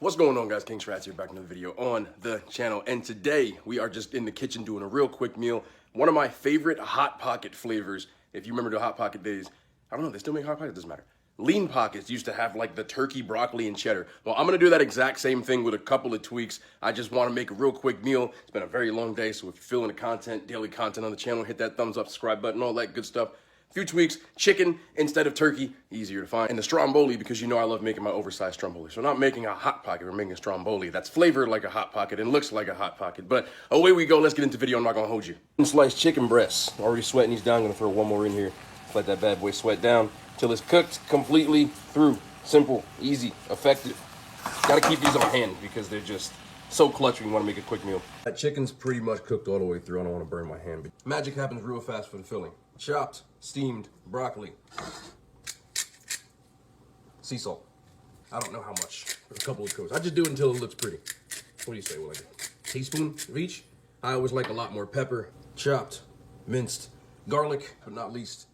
What's going on, guys? Kingschratz here, back in another video on the channel, and today we are just in the kitchen doing a real quick meal. One of my favorite Hot Pocket flavors, if you remember the Hot Pocket days. I don't know, they still make Hot Pockets, doesn't matter. Lean Pockets used to have like the turkey, broccoli, and cheddar. Well, I'm gonna do that exact same thing with a couple of tweaks. I just wanna make a real quick meal. It's been a very long day, so if you're feeling the content, daily content on the channel, hit that thumbs up, subscribe button, all that good stuff. Few tweaks: chicken instead of turkey, easier to find. And the Stromboli, because you know I love making my oversized Stromboli. So we're not making a Hot Pocket, we're making a Stromboli that's flavored like a Hot Pocket and looks like a Hot Pocket. But away we go, let's get into the video, I'm not gonna hold you. Sliced chicken breasts, already sweating these down, I'm gonna throw one more in here. Let that bad boy sweat down till it's cooked completely through. Simple, easy, effective. Gotta keep these on hand because they're just so clutch when you wanna make a quick meal. That chicken's pretty much cooked all the way through, I don't wanna burn my hand. But magic happens real fast for the filling. Chopped, steamed broccoli. Sea salt. I don't know how much, but a couple of coats. I just do it until it looks pretty. What do you say, like a teaspoon of each? I always like a lot more pepper. Chopped, minced garlic, but not least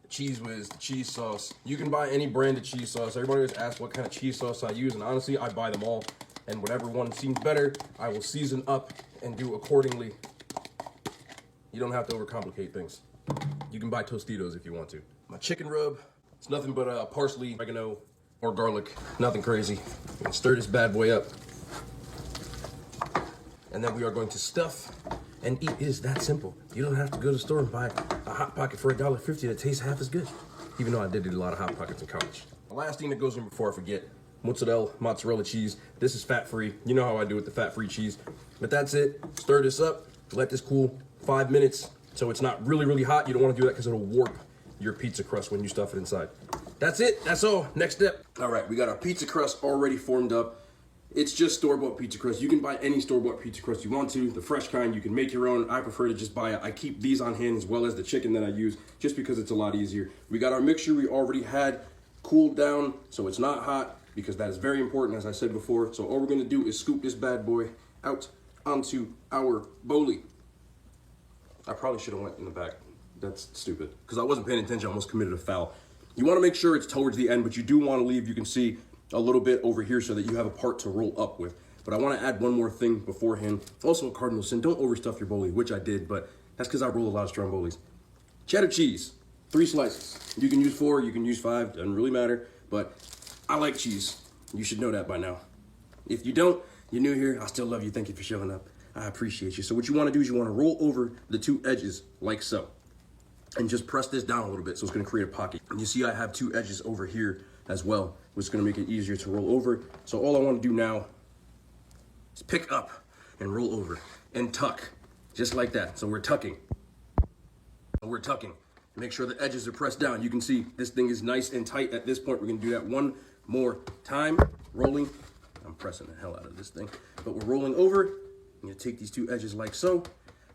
cheese whiz, the cheese sauce. You can buy any brand of cheese sauce. Everybody always asks what kind of cheese sauce I use, and honestly, I buy them all. And whatever one seems better, I will season up and do accordingly. You don't have to overcomplicate things. You can buy Tostitos if you want to. My chicken rub, it's nothing but parsley, oregano, or garlic. Nothing crazy. I'm gonna stir this bad boy up. And then we are going to stuff and eat. It is that simple. You don't have to go to the store and buy a Hot Pocket for $1.50 that tastes half as good. Even though I did eat a lot of Hot Pockets in college. The last thing that goes in before I forget, mozzarella cheese. This is fat-free. You know how I do with the fat-free cheese. But that's it. Stir this up. Let this cool 5 minutes. So it's not really hot. You don't want to do that because it'll warp your pizza crust when you stuff it inside. That's it. That's all. Next step. All right, we got our pizza crust already formed up. It's just store-bought pizza crust. You can buy any store-bought pizza crust you want to. The fresh kind, you can make your own. I prefer to just buy it. I keep these on hand as well as the chicken that I use just because it's a lot easier. We got our mixture we already had cooled down so it's not hot because that is very important, as I said before. So all we're going to do is scoop this bad boy out onto our bowlie. I probably should have went in the back. That's stupid. Because I wasn't paying attention, I almost committed a foul. You want to make sure it's towards the end, but you do want to leave, you can see, a little bit over here so that you have a part to roll up with. But I want to add one more thing beforehand. Also a cardinal sin, don't overstuff your bowlie, which I did, but that's because I roll a lot of Strombolis. Cheddar cheese, 3 slices. You can use 4, you can use 5, doesn't really matter, but I like cheese. You should know that by now. If you don't, you're new here, I still love you, thank you for showing up. I appreciate you. So what you want to do is you want to roll over the 2 edges like so. And just press this down a little bit so it's going to create a pocket. And you see I have 2 edges over here as well, which is going to make it easier to roll over. So all I want to do now is pick up and roll over and tuck, just like that. So we're tucking. We're tucking. Make sure the edges are pressed down. You can see this thing is nice and tight at this point. We're going to do that one more time. Rolling. I'm pressing the hell out of this thing. But we're rolling over. I'm gonna take these 2 edges like so,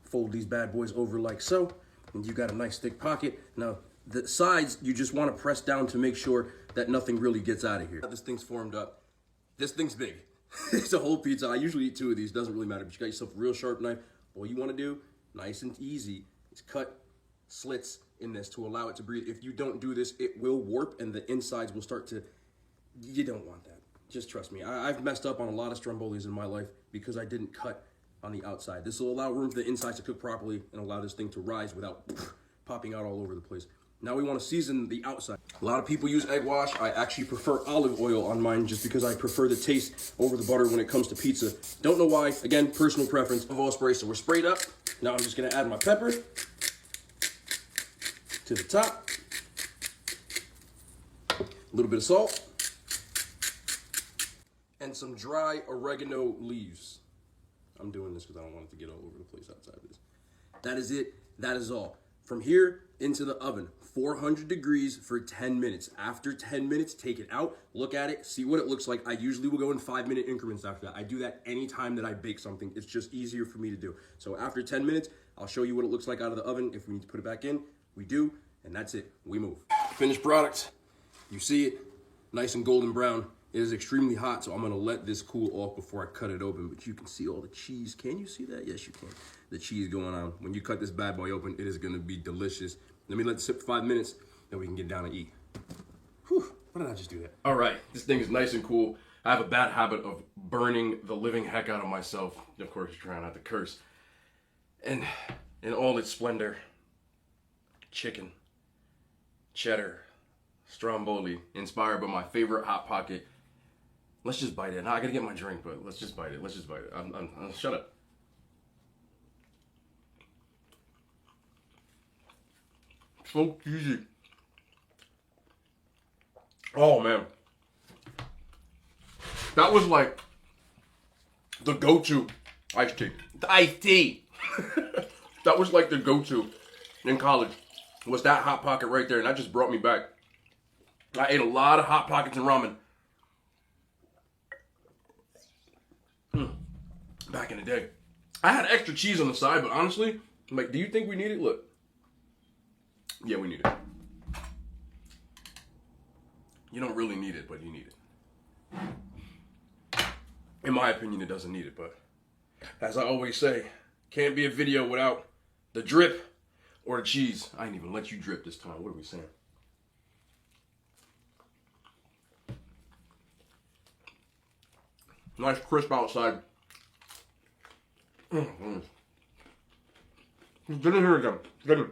fold these bad boys over like so, and you got a nice thick pocket. Now, the sides, you just wanna press down to make sure that nothing really gets out of here. This thing's formed up. This thing's big. It's a whole pizza. I usually eat 2 of these, doesn't really matter, but you got yourself a real sharp knife. All you wanna do, nice and easy, is cut slits in this to allow it to breathe. If you don't do this, it will warp and the insides will start to, you don't want that. Just trust me. I've messed up on a lot of Strombolis in my life because I didn't cut on the outside. This will allow room for the insides to cook properly and allow this thing to rise without popping out all over the place. Now we want to season the outside. A lot of people use egg wash. I actually prefer olive oil on mine just because I prefer the taste over the butter when it comes to pizza. Don't know why. Again, personal preference. Of all spray. So we're sprayed up. Now I'm just going to add my pepper to the top. A little bit of salt. And some dry oregano leaves. I'm doing this because I don't want it to get all over the place outside of this. That is it. That is all. From here into the oven, 400 degrees for 10 minutes. After 10 minutes, take it out, look at it, see what it looks like. I usually will go in 5-minute increments after that. I do that anytime that I bake something. It's just easier for me to do. So after 10 minutes, I'll show you what it looks like out of the oven. If we need to put it back in, we do, and that's it. We move. Finished product. You see it, nice and golden brown. It is extremely hot, so I'm gonna let this cool off before I cut it open, but you can see all the cheese. Can you see that? Yes, you can. The cheese going on. When you cut this bad boy open, it is gonna be delicious. Let me let it sit for 5 minutes, then we can get down and eat. Whew, why did I just do that? All right, this thing is nice and cool. I have a bad habit of burning the living heck out of myself. Of course, trying not to curse. And in all its splendor, chicken, cheddar, Stromboli, inspired by my favorite Hot Pocket. Let's just bite it. Now I gotta get my drink, but let's just bite it. Let's just bite it. Shut up. So cheesy. Oh man. That was like the go-to iced tea. The iced tea. That was like the go-to in college. Was that Hot Pocket right there, and that just brought me back. I ate a lot of Hot Pockets and ramen. Back in the day. I had extra cheese on the side, but honestly, I'm like, do you think we need it? Look. Yeah, we need it. You don't really need it, but you need it. In my opinion, it doesn't need it, but as I always say, can't be a video without the drip or the cheese. I didn't even let you drip this time. What are we saying? Nice crisp outside. Get in here again. Get in.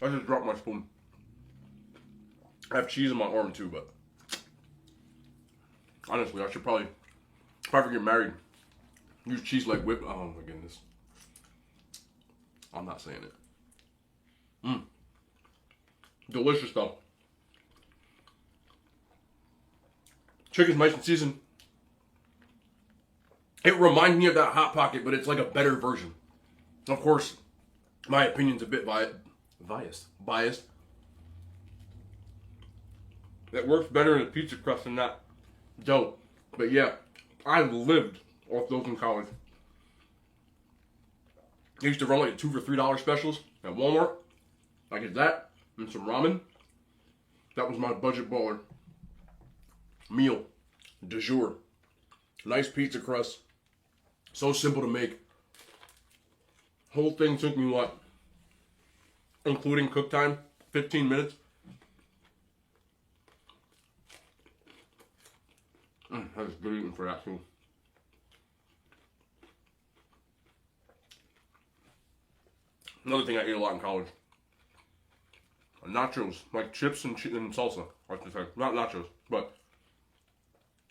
I just dropped my spoon. I have cheese in my arm too, but honestly, I should probably, if I ever get married, use cheese like whip. Oh my goodness. I'm not saying it. Delicious though. Chicken's nice and seasoned. It reminds me of that Hot Pocket, but it's like a better version. Of course, my opinion's a bit biased. It works better in a pizza crust than that dough. But yeah, I lived off those in college. I used to run like $2 for $3 specials at Walmart. I get that and some ramen. That was my budget baller meal du jour. Nice pizza crust. So simple to make. Whole thing took me what? Including cook time, 15 minutes. I was good eating for that too. Another thing I ate a lot in college. Nachos, like chips and salsa, I should say. Not nachos, but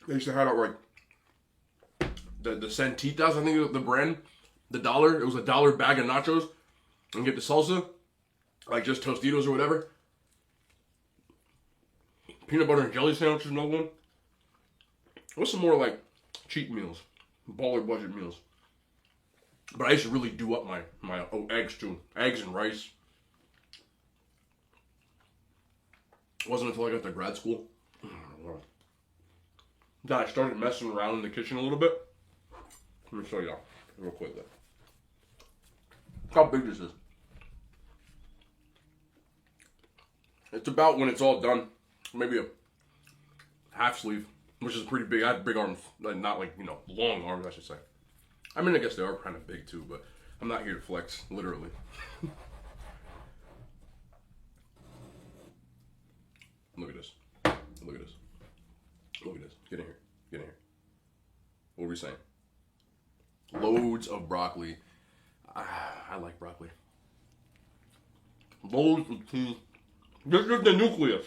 they used to have out like the Santitas, I think the brand, the $1. It was a $1 bag of nachos, and get the salsa, like just Tostitos or whatever. Peanut butter and jelly sandwich is another one. What's some more like cheap meals, baller budget meals? But I used to really do up my eggs too, eggs and rice. It wasn't until I got to grad school that I started messing around in the kitchen a little bit. Let me show y'all real quick. Look how big this is. It's about, when it's all done, maybe a half sleeve, which is pretty big. I have big arms, not like, long arms, I should say. I mean, I guess they are kind of big too, but I'm not here to flex, literally. Look at this. Look at this. Look at this. Get in here. Get in here. What were we saying? Loads of broccoli. I like broccoli. Loads of cheese. This is the nucleus.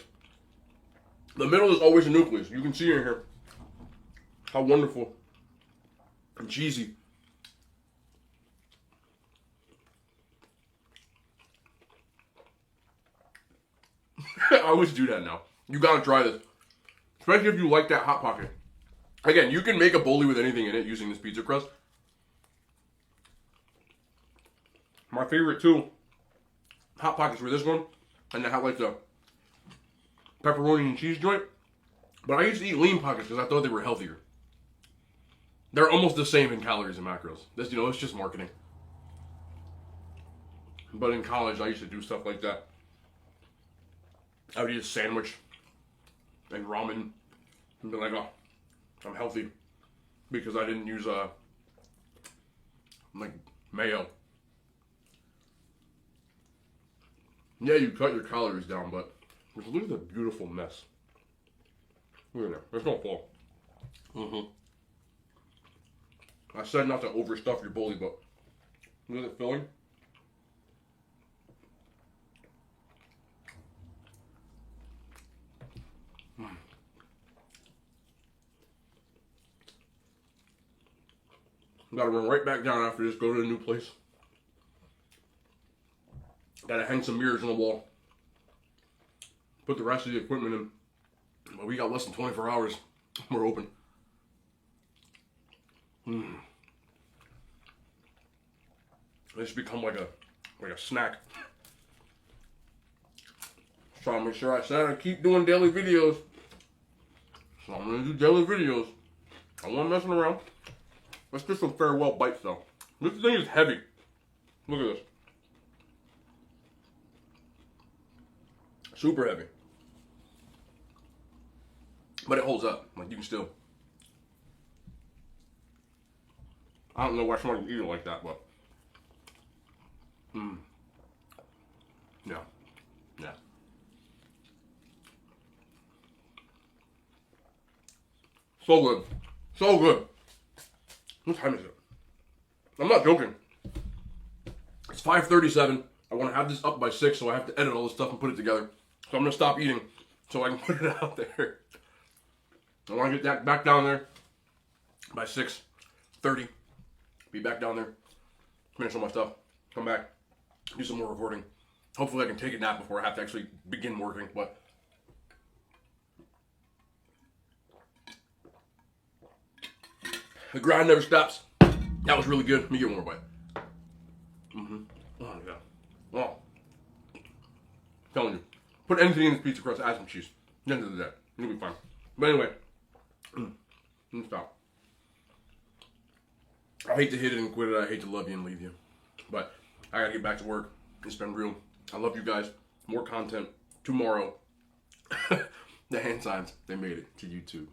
The middle is always a nucleus. You can see in here how wonderful and cheesy. I always do that now. You gotta try this. Especially if you like that Hot Pocket. Again, you can make a boli with anything in it using this pizza crust. My favorite two Hot Pockets were this one, and they have like the pepperoni and cheese joint. But I used to eat lean pockets because I thought they were healthier. They're almost the same in calories and macros. This, it's just marketing. But in college, I used to do stuff like that. I would eat a sandwich and ramen and be like, oh, I'm healthy because I didn't use like mayo. Yeah, you cut your calories down, but look at the beautiful mess. Look at that. It's gonna fall. I said not to overstuff your bully, but look at the filling. Gotta run right back down after this, go to a new place. Gotta hang some mirrors on the wall. Put the rest of the equipment in. But we got less than 24 hours. We're open. This become like a snack. So I'm make sure I said I keep doing daily videos. So I'm gonna do daily videos. I wasn't messing around. Let's do some farewell bites though. This thing is heavy. Look at this. Super heavy. But it holds up. Like you can still. I don't know why somebody would eat it like that, but. Yeah. Yeah. So good. So good. What time is it? I'm not joking. It's 5:37. I want to have this up by 6, so I have to edit all this stuff and put it together. So I'm going to stop eating so I can put it out there. I want to get that back down there by 6:30. Be back down there. Finish all my stuff. Come back. Do some more recording. Hopefully I can take a nap before I have to actually begin working. But the grind never stops. That was really good. Let me get one more bite. Oh, yeah. Oh. I'm telling you. Put anything in this pizza crust, add some cheese. At the end of the day. It'll be fine. But anyway. Let me stop. I hate to hit it and quit it. I hate to love you and leave you. But I gotta get back to work. It's been real. I love you guys. More content tomorrow. The hand signs, they made it to YouTube.